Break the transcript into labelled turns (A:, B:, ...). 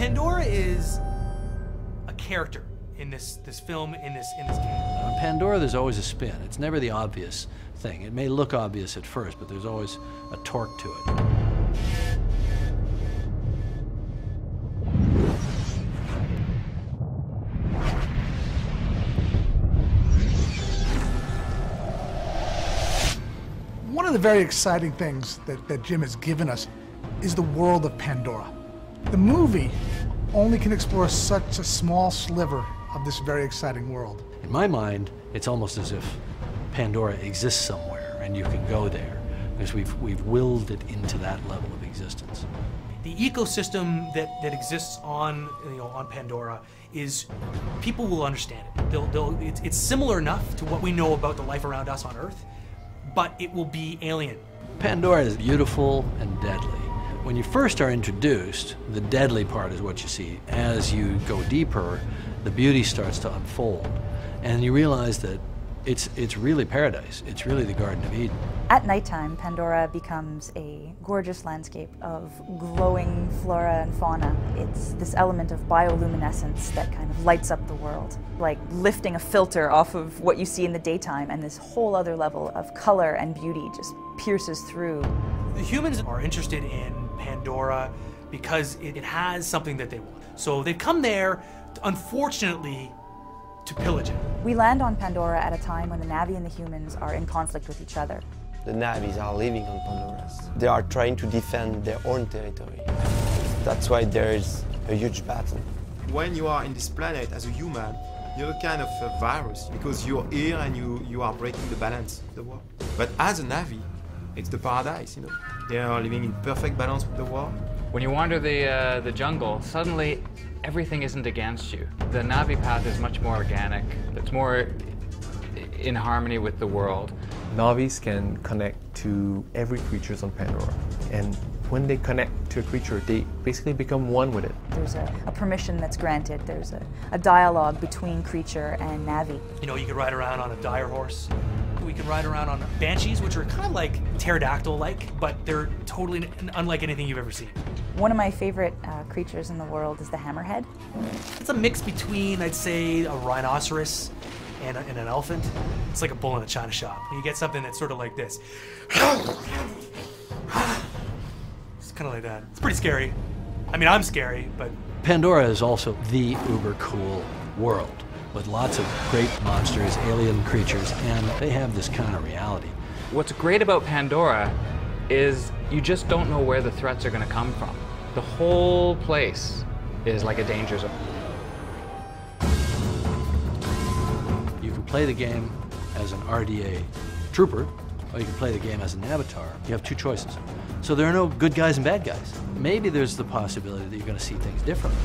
A: Pandora is a character in this film, in this game.
B: On Pandora, there's always a spin. It's never the obvious thing. It may look obvious at first, but there's always a torque to it.
C: One of the very exciting things that Jim has given us is the world of Pandora. The movie only can explore such a small sliver of this very exciting world.
B: In my mind, it's almost as if Pandora exists somewhere and you can go there, because we've willed it into that level of existence.
A: The ecosystem that exists on Pandora is, people will understand it. It's similar enough to what we know about the life around us on Earth, but it will be alien.
B: Pandora is beautiful and deadly. When you first are introduced, the deadly part is what you see. As you go deeper, the beauty starts to unfold, and you realize that it's really paradise. It's really the Garden of Eden.
D: At nighttime, Pandora becomes a gorgeous landscape of glowing flora and fauna. It's this element of bioluminescence that kind of lights up the world, like lifting a filter off of what you see in the daytime, and this whole other level of color and beauty just pierces through.
A: The humans are interested in Pandora because it has something that they want. So they've come there, unfortunately, to pillage it.
D: We land on Pandora at a time when the Na'vi and the humans are in conflict with each other.
E: The Na'vis are living on Pandora. They are trying to defend their own territory. That's why there is a huge battle.
F: When you are in this planet as a human, you're a kind of a virus, because you're here and you are breaking the balance of the world. But as a Na'vi, it's the paradise, you know. They are living in perfect balance with the world.
G: When you wander the jungle, suddenly everything isn't against you. The Na'vi path is much more organic. It's more in harmony with the world.
H: Na'vis can connect to every creature on Pandora, and when they connect to a creature, they basically become one with it.
D: There's a permission that's granted. There's a dialogue between creature and Na'vi.
A: You know, you can ride around on a dire horse. We can ride around on banshees, which are kind of like pterodactyl-like, but they're totally unlike anything you've ever seen.
D: One of my favorite creatures in the world is the hammerhead.
A: It's a mix between, I'd say, a rhinoceros and an elephant. It's like a bull in a china shop. You get something that's sort of like this. It's kind of like that. It's pretty scary. I mean, I'm scary, but...
B: Pandora is also the uber cool world, with lots of great monsters, alien creatures, and they have this kind of reality.
G: What's great about Pandora is you just don't know where the threats are going to come from. The whole place is like a danger zone.
B: You can play the game as an RDA trooper, or you can play the game as an avatar. You have two choices. So there are no good guys and bad guys. Maybe there's the possibility that you're going to see things differently.